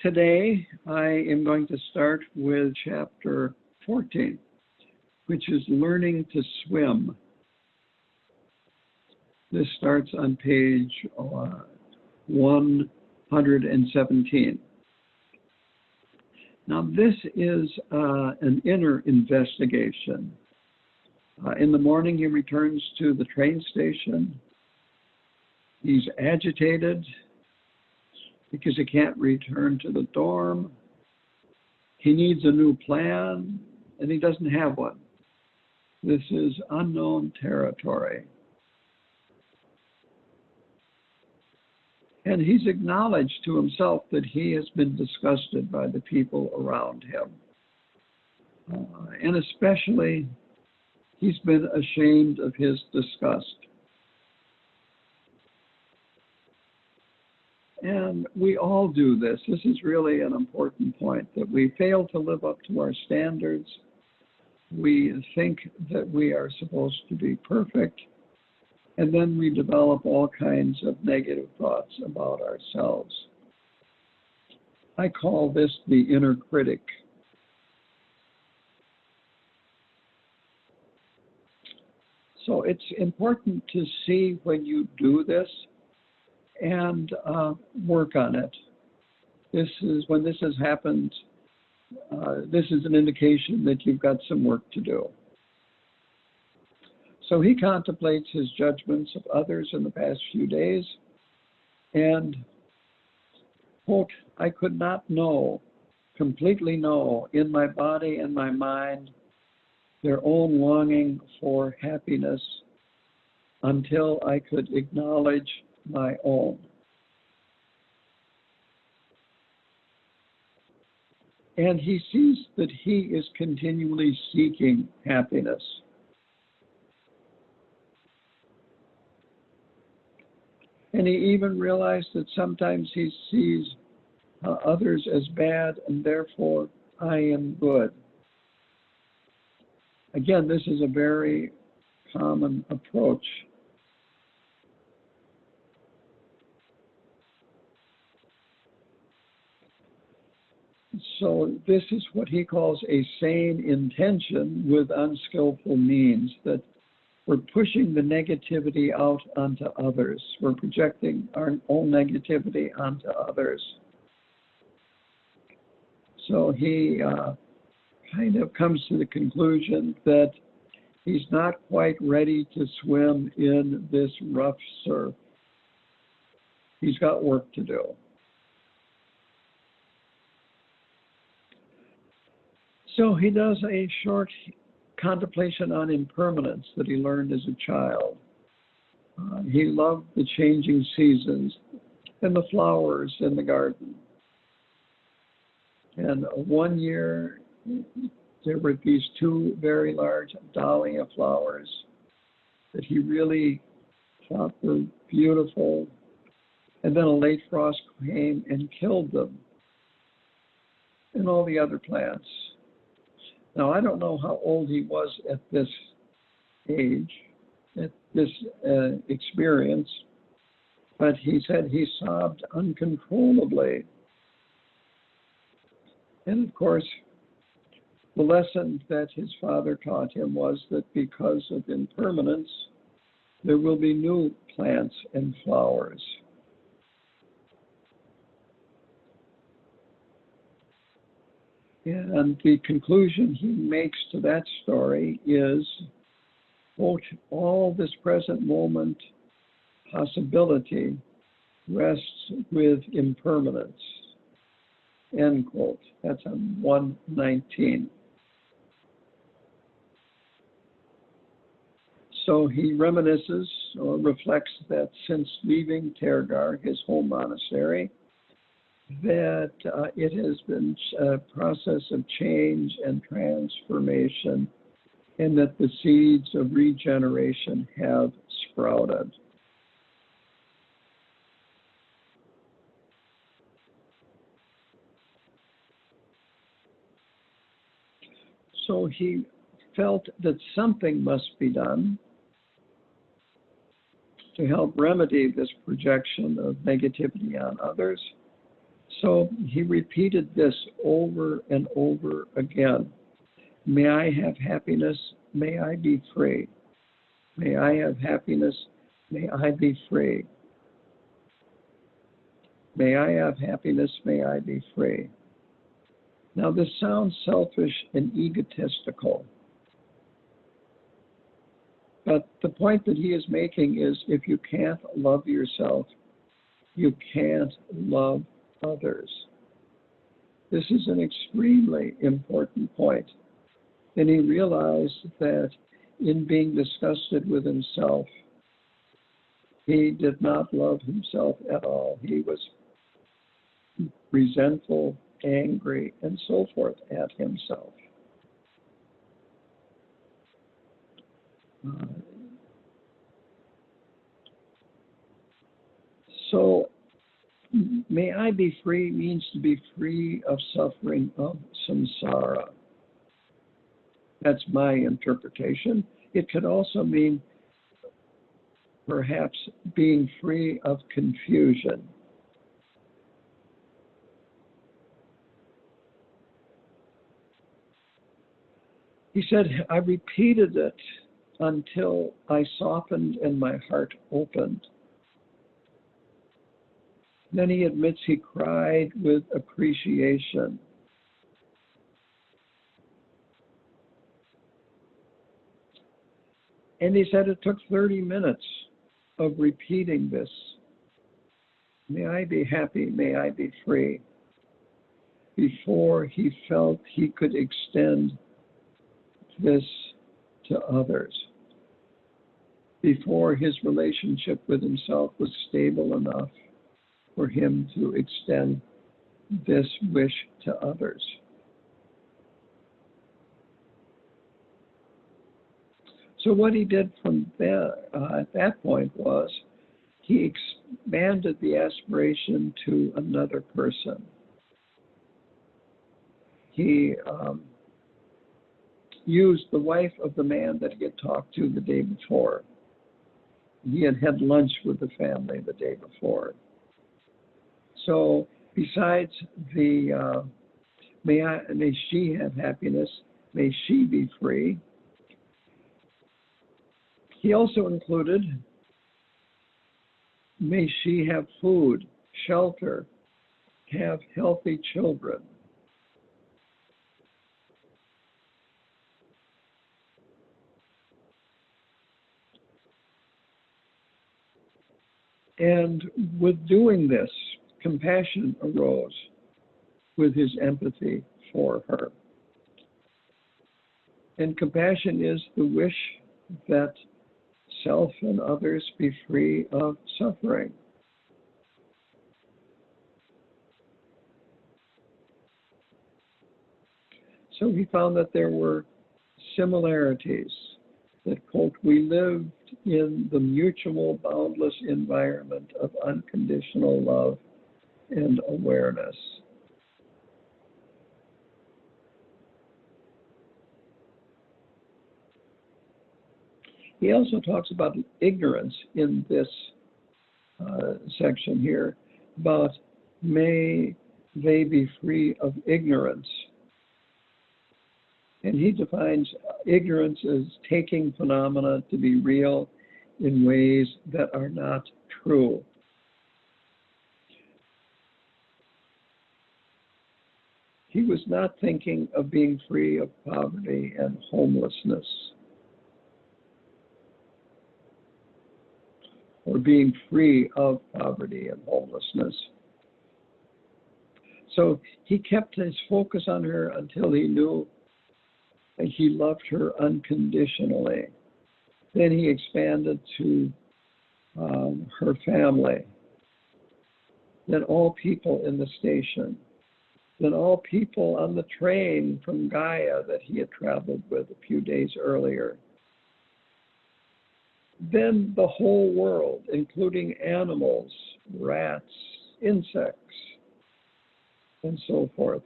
Today I am going to start with chapter 14, which is learning to swim. This starts on page 117. Now this is an inner investigation. In the morning he returns to the train station. He's agitated because he can't return to the dorm. He needs a new plan, and he doesn't have one. This is unknown territory. And he's acknowledged to himself that he has been disgusted by the people around him. And especially, he's been ashamed of his disgust. And we all do this. This is really an important point, that we fail to live up to our standards. We think that we are supposed to be perfect, and then we develop all kinds of negative thoughts about ourselves. I call this the inner critic. So it's important to see when you do this and work on it. When this has happened, this is an indication that you've got some work to do. So he contemplates his judgments of others in the past few days, and, quote, I could not completely know in my body and my mind their own longing for happiness until I could acknowledge my own. And he sees that he is continually seeking happiness. And he even realized that sometimes he sees others as bad, and therefore I am good. Again, this is a very common approach. So this is what he calls a sane intention with unskillful means, that we're pushing the negativity out onto others. We're projecting our own negativity onto others. So he kind of comes to the conclusion that he's not quite ready to swim in this rough surf. He's got work to do. So he does a short contemplation on impermanence that he learned as a child. He loved the changing seasons and the flowers in the garden. And one year, there were these two very large dahlia flowers that he really thought were beautiful. And then a late frost came and killed them and all the other plants. Now, I don't know how old he was at this age, at this experience, but he said he sobbed uncontrollably. And of course, the lesson that his father taught him was that because of impermanence, there will be new plants and flowers. And the conclusion he makes to that story is, quote, all this present moment possibility rests with impermanence, end quote. That's on 119. So he reminisces or reflects that since leaving Tergar, his home monastery, that it has been a process of change and transformation, and that the seeds of regeneration have sprouted. So he felt that something must be done to help remedy this projection of negativity on others. So he repeated this over and over again. May I have happiness, may I be free. May I have happiness, may I be free. May I have happiness, may I be free. Now this sounds selfish and egotistical, but the point that he is making is if you can't love yourself, you can't love others. This is an extremely important point. And he realized that in being disgusted with himself, he did not love himself at all. He was resentful, angry, and so forth at himself. So, may I be free means to be free of suffering of samsara. That's my interpretation. It could also mean perhaps being free of confusion. He said, I repeated it until I softened and my heart opened. Then he admits he cried with appreciation. And he said it took 30 minutes of repeating this. May I be happy, may I be free, before he felt he could extend this to others, before his relationship with himself was stable enough for him to extend this wish to others. So what he did from there, at that point was he expanded the aspiration to another person. He used the wife of the man that he had talked to the day before. He had had lunch with the family the day before. So besides the may she have happiness, may she be free, he also included may she have food, shelter, have healthy children. And with doing this, compassion arose with his empathy for her. And compassion is the wish that self and others be free of suffering. So he found that there were similarities, that, quote, we lived in the mutual, boundless environment of unconditional love and awareness. He also talks about ignorance in this section here, about may they be free of ignorance. And he defines ignorance as taking phenomena to be real in ways that are not true. He was not thinking of being free of poverty and homelessness, or being free of poverty and homelessness. So he kept his focus on her until he knew that he loved her unconditionally. Then he expanded to her family, then all people in the station, then all people on the train from Gaia that he had traveled with a few days earlier. Then the whole world, including animals, rats, insects, and so forth.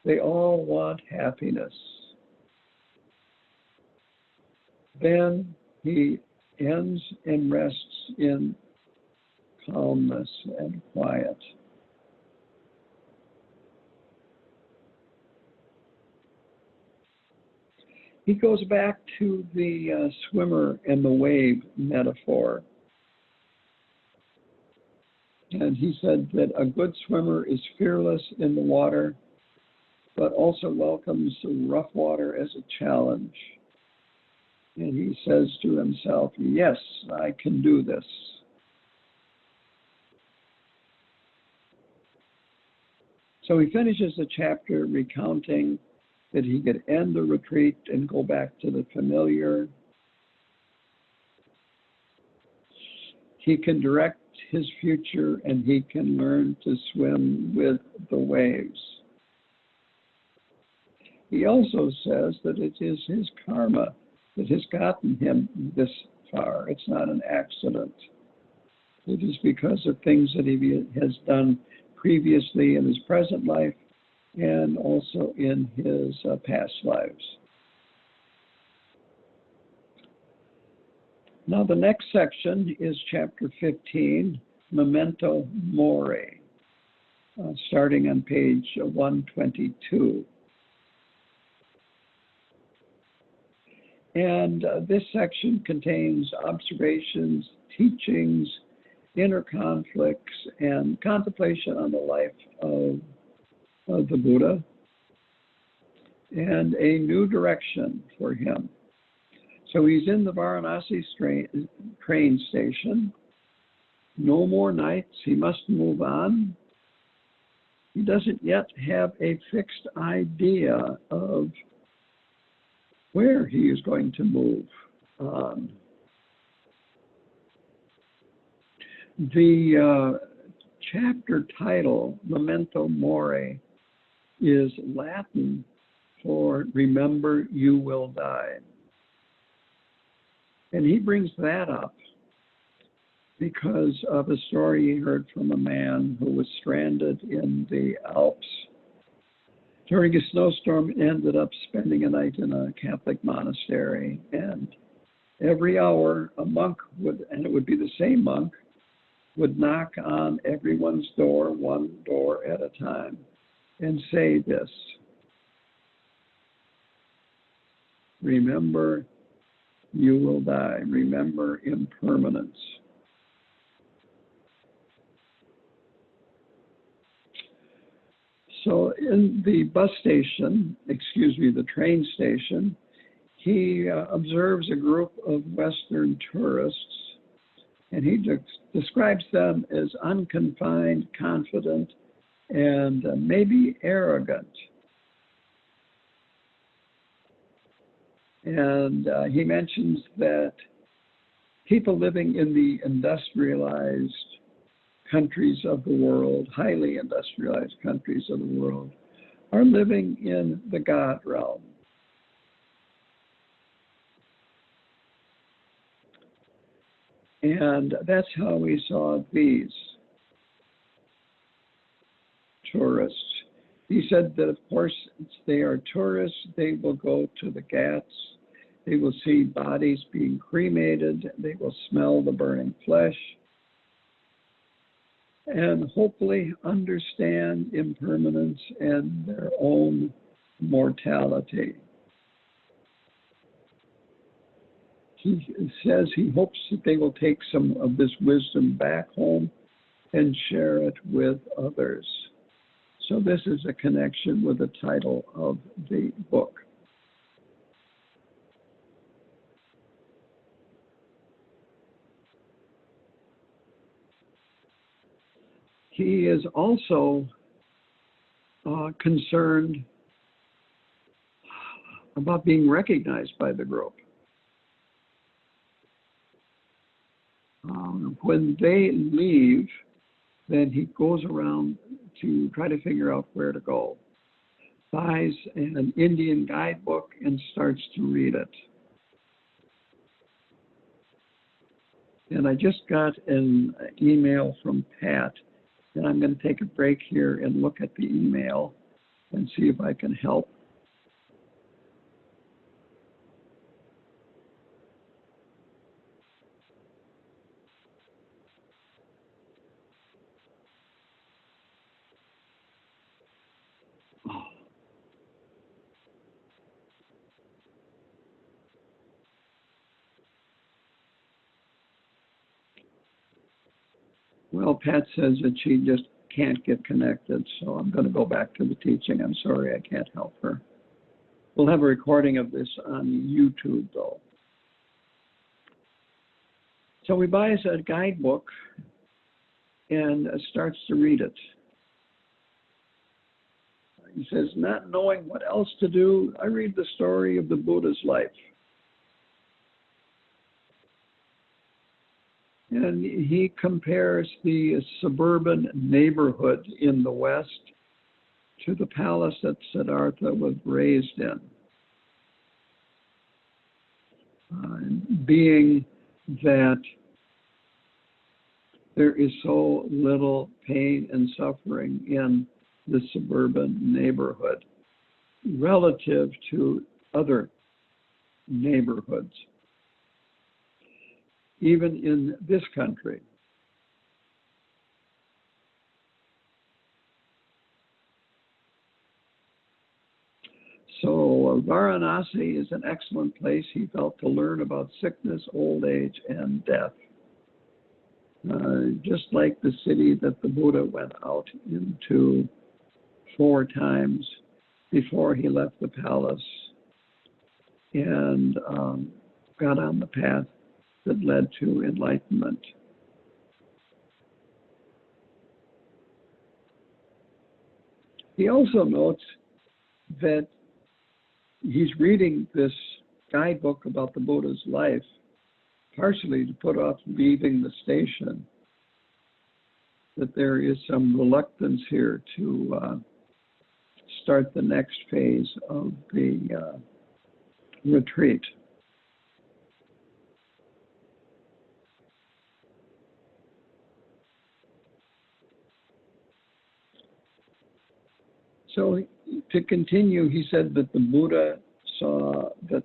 They all want happiness. Then he ends and rests in calmness and quiet. He goes back to the swimmer and the wave metaphor. And he said that a good swimmer is fearless in the water, but also welcomes rough water as a challenge. And he says to himself, yes, I can do this. So he finishes the chapter recounting that he could end the retreat and go back to the familiar. He can direct his future and he can learn to swim with the waves. He also says that it is his karma that has gotten him this far. It's not an accident. It is because of things that he has done previously in his present life and also in his past lives. Now the next section is chapter 15, Memento Mori, starting on page 122. And this section contains observations, teachings, inner conflicts, and contemplation on the life of the Buddha, and a new direction for him. So he's in the Varanasi train station. No more nights. He must move on. He doesn't yet have a fixed idea of where he is going to move on. The chapter title, Memento Mori, is Latin for remember you will die. And he brings that up because of a story he heard from a man who was stranded in the Alps during a snowstorm and ended up spending a night in a Catholic monastery. And every hour a monk would, and it would be the same monk, would knock on everyone's door, one door at a time, and say this: remember you will die. Remember impermanence. So in the the train station, he observes a group of Western tourists, and he describes them as unconfined, confident, and maybe arrogant. And he mentions that people living in the industrialized countries of the world, highly industrialized countries of the world, are living in the God realm. And that's how we saw these tourists. He said that, of course, they are tourists. They will go to the Ghats. They will see bodies being cremated. They will smell the burning flesh, and hopefully understand impermanence and their own mortality. He says he hopes that they will take some of this wisdom back home and share it with others. So this is a connection with the title of the book. He is also concerned about being recognized by the group. When they leave, then he goes around to try to figure out where to go. Buys an Indian guidebook and starts to read it. And I just got an email from Pat, and I'm going to take a break here and look at the email and see if I can help. Well, Pat says that she just can't get connected, so I'm going to go back to the teaching. I'm sorry, I can't help her. We'll have a recording of this on YouTube, though. So he buys a guidebook and starts to read it. He says, not knowing what else to do, I read the story of the Buddha's life. And he compares the suburban neighborhood in the West to the palace that Siddhartha was raised in. Being that there is so little pain and suffering in the suburban neighborhood relative to other neighborhoods, even in this country. So Varanasi is an excellent place, he felt, to learn about sickness, old age, and death. Just like the city that the Buddha went out into 4 times before he left the palace and got on the path that led to enlightenment. He also notes that he's reading this guidebook about the Buddha's life partially to put off leaving the station, that there is some reluctance here to start the next phase of the retreat. So to continue, he said that the Buddha saw that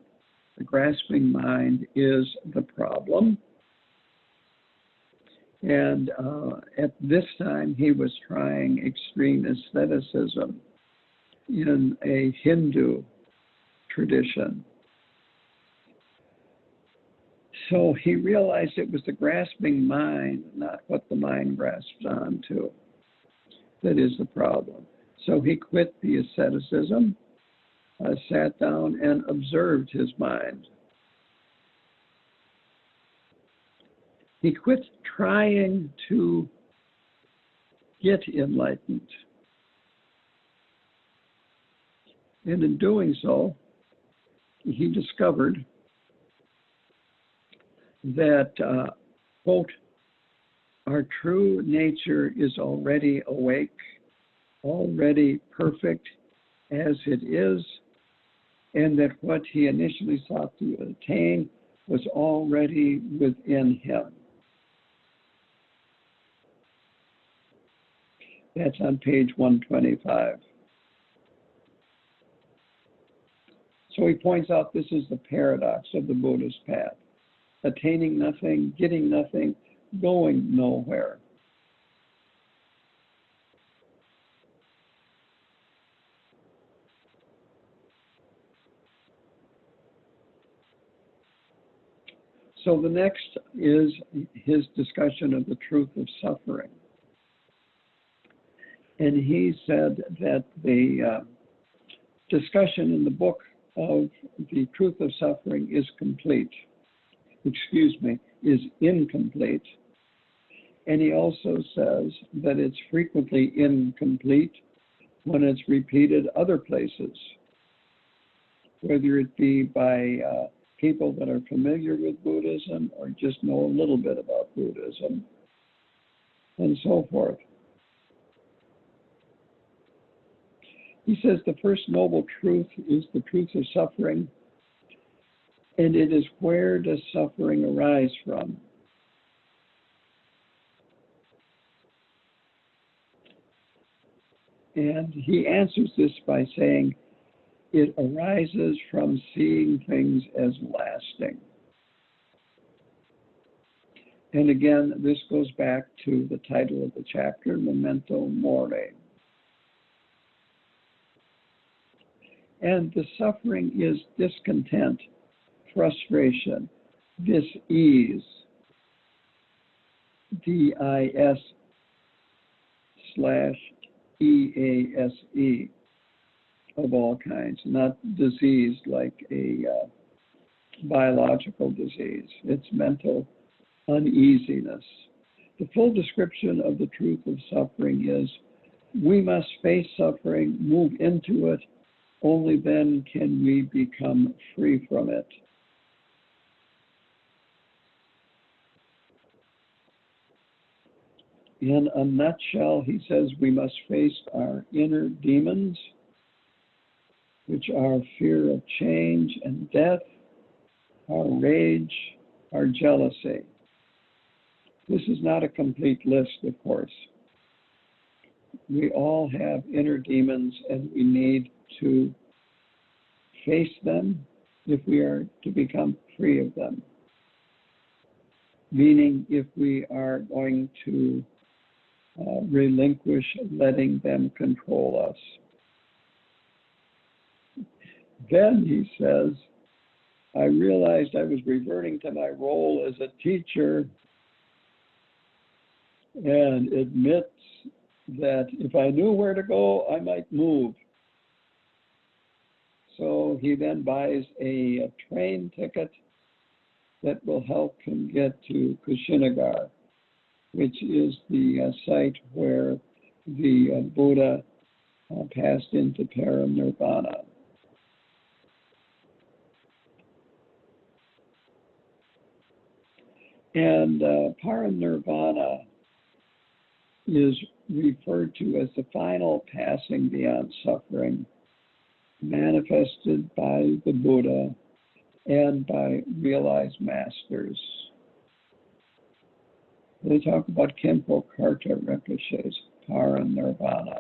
the grasping mind is the problem. And at this time, he was trying extreme asceticism in a Hindu tradition. So he realized it was the grasping mind, not what the mind grasps onto, that is the problem. So he quit the asceticism, sat down and observed his mind. He quit trying to get enlightened. And in doing so, he discovered that, quote, our true nature is already awake, already perfect as it is, and that what he initially sought to attain was already within him. That's on page 125. So he points out this is the paradox of the Buddhist path: attaining nothing, getting nothing, going nowhere. So the next is his discussion of the truth of suffering. And he said that the discussion in the book of the truth of suffering is incomplete. And he also says that it's frequently incomplete when it's repeated other places, whether it be by people that are familiar with Buddhism or just know a little bit about Buddhism, and so forth. He says the first noble truth is the truth of suffering, and it is where does suffering arise from? And he answers this by saying, it arises from seeing things as lasting. And again, this goes back to the title of the chapter, Memento Mori. And the suffering is discontent, frustration, dis-ease, D-I-S-E-A-S-E, EASE of all kinds, not disease like a biological disease. It's mental uneasiness. The full description of the truth of suffering is we must face suffering, move into it, only then can we become free from it. In a nutshell, he says we must face our inner demons, which are fear of change and death, our rage, our jealousy. This is not a complete list, of course. We all have inner demons, and we need to face them if we are to become free of them. Meaning, if we are going to relinquish letting them control us. Then he says, I realized I was reverting to my role as a teacher and admits that if I knew where to go, I might move. So he then buys a train ticket that will help him get to Kushinagar, which is the site where the Buddha passed into paranirvana. And paranirvana is referred to as the final passing beyond suffering, manifested by the Buddha and by realized masters. They talk about Khenpo Karta Rinpoche's paranirvana.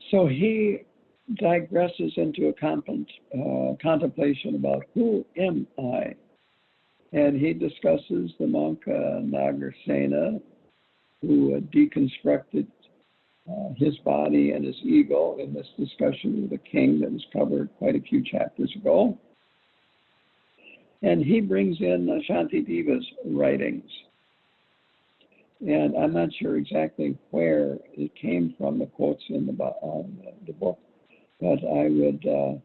So he digresses into a contemplation about who am I? And he discusses the monk Nagasena, who deconstructed his body and his ego in this discussion with the king that was covered quite a few chapters ago. And he brings in Shantideva's writings. And I'm not sure exactly where it came from, the quotes in the book, but I would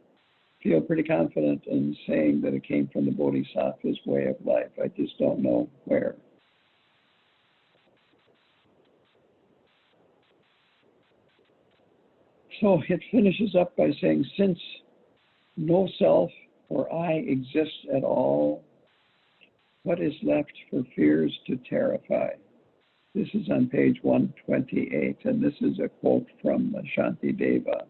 feel pretty confident in saying that it came from the Bodhisattva's way of life. I just don't know where. So it finishes up by saying, since no self or I exists at all, what is left for fears to terrify? This is on page 128, and this is a quote from Shantideva.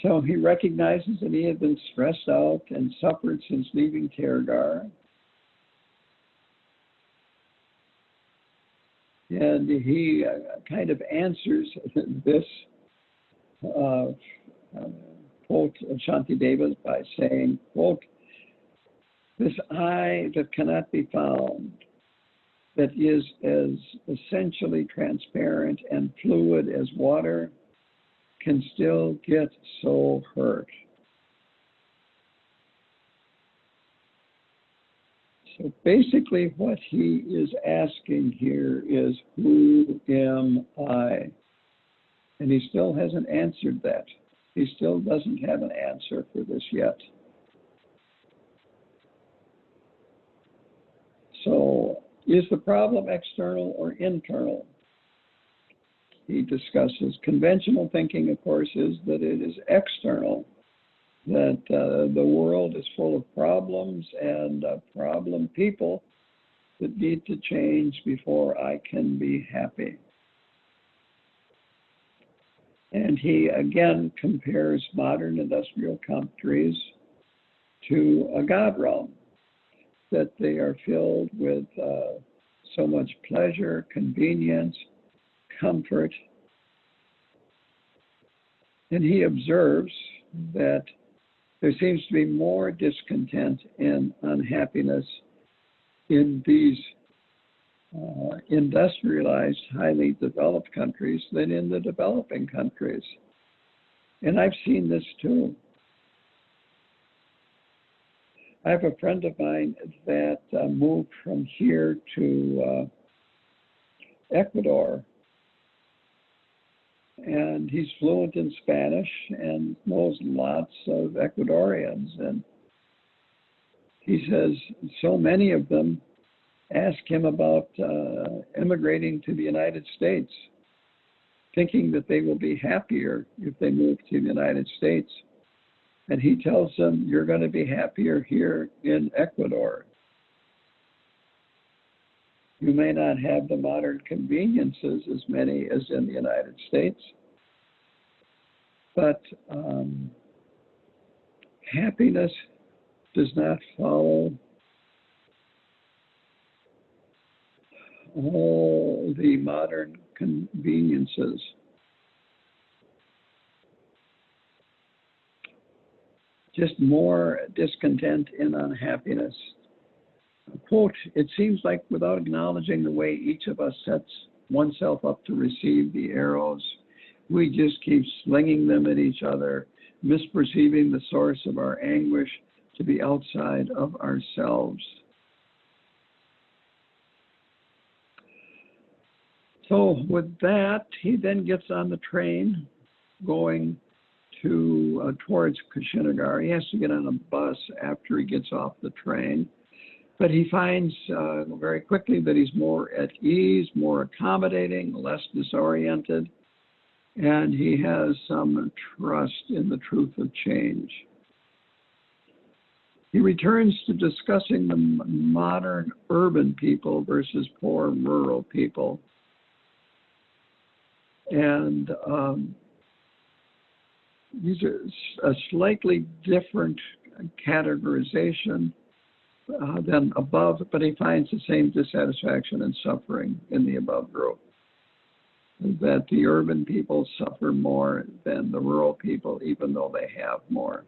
So he recognizes that he had been stressed out and suffered since leaving Tergar. And he kind of answers this quote of Shantideva's by saying, quote, this I that cannot be found, that is as essentially transparent and fluid as water, can still get so hurt. So basically what he is asking here is, who am I? And he still hasn't answered that. He still doesn't have an answer for this yet. So is the problem external or internal? He discusses conventional thinking, of course, is that it is external, that the world is full of problems and problem people that need to change before I can be happy. And he again compares modern industrial countries to a God realm, that they are filled with so much pleasure, convenience, comfort. And he observes that there seems to be more discontent and unhappiness in these industrialized, highly developed countries than in the developing countries. And I've seen this too. I have a friend of mine that moved from here to Ecuador, and he's fluent in Spanish and knows lots of Ecuadorians. And he says so many of them ask him about immigrating to the United States, thinking that they will be happier if they move to the United States. And he tells them, you're going to be happier here in Ecuador. You may not have the modern conveniences as many as in the United States, but happiness does not follow all the modern conveniences. Just more discontent and unhappiness. Quote, it seems like without acknowledging the way each of us sets oneself up to receive the arrows, we just keep slinging them at each other, misperceiving the source of our anguish to be outside of ourselves. So with that, he then gets on the train going towards Kushinagar. He has to get on a bus after he gets off the train. But he finds very quickly that he's more at ease, more accommodating, less disoriented, and he has some trust in the truth of change. He returns to discussing the modern urban people versus poor rural people. And these are a slightly different categorization than above, but he finds the same dissatisfaction and suffering in the above group. That the urban people suffer more than the rural people, even though they have more.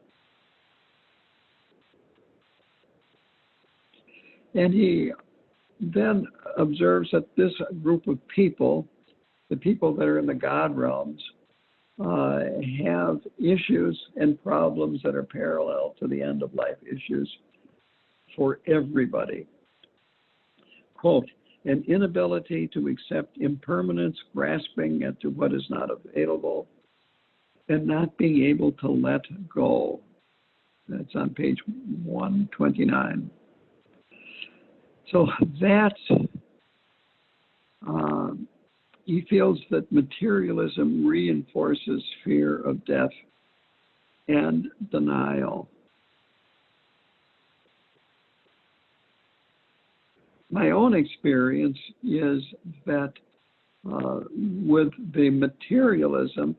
And he then observes that this group of people, the people that are in the God realms, have issues and problems that are parallel to the end of life issues for everybody. Quote, an inability to accept impermanence, grasping at to what is not available, and not being able to let go. That's on page 129. So that's, he feels that materialism reinforces fear of death and denial. My own experience is that with the materialism,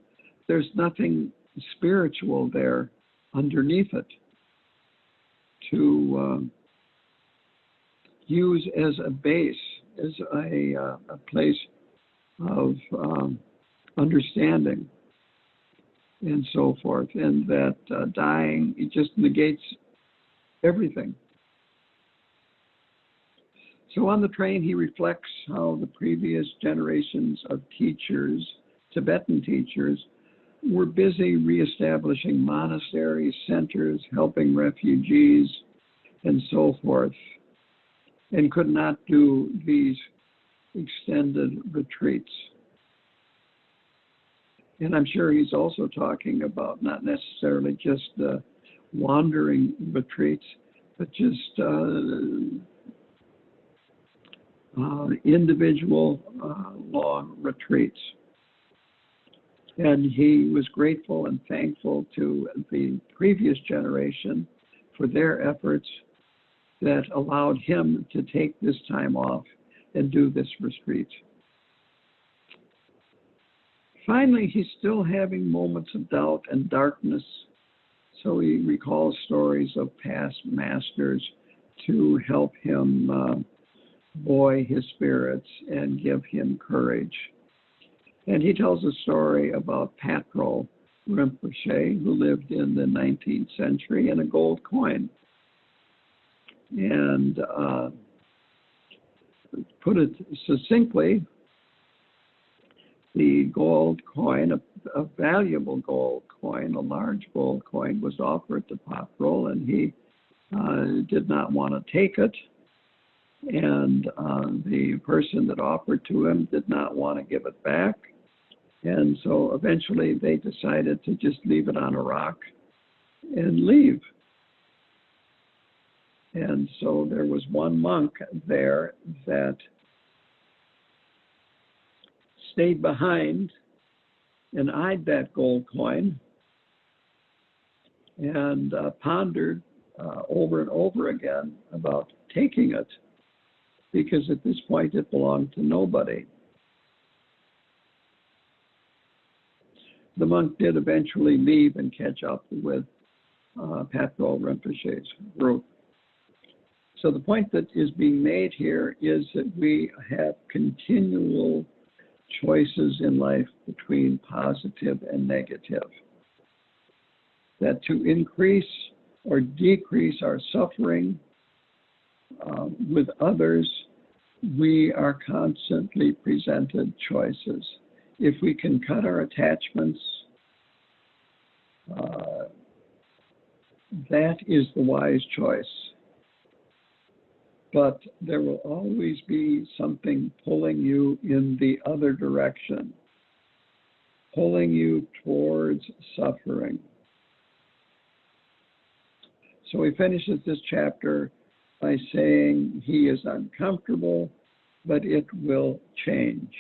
there's nothing spiritual there underneath it to use as a base, as a place of understanding and so forth, and that dying, it just negates everything. So on the train, he reflects how the previous generations of teachers, Tibetan teachers, were busy reestablishing monasteries, centers, helping refugees, and so forth, and could not do these extended retreats. And I'm sure he's also talking about not necessarily just wandering retreats, but just individual long retreats. And he was grateful and thankful to the previous generation for their efforts that allowed him to take this time off and do this retreat. Finally, he's still having moments of doubt and darkness, so he recalls stories of past masters to help him buoy his spirits and give him courage. And he tells a story about Patro Rinpoche, who lived in the 19th century, and a gold coin. And put it succinctly, the gold coin, a valuable gold coin, a large gold coin, was offered to Patro, and he did not want to take it, and the person that offered to him did not want to give it back. And so eventually they decided to just leave it on a rock and leave. And so there was one monk there that stayed behind and eyed that gold coin and pondered over and over again about taking it, because at this point it belonged to nobody. The monk did eventually leave and catch up with Patrul Rinpoche's group. So the point that is being made here is that we have continual choices in life between positive and negative. That to increase or decrease our suffering with others, we are constantly presented choices. If we can cut our attachments, that is the wise choice. But there will always be something pulling you in the other direction, pulling you towards suffering. So he finishes this chapter by saying he is uncomfortable, but it will change.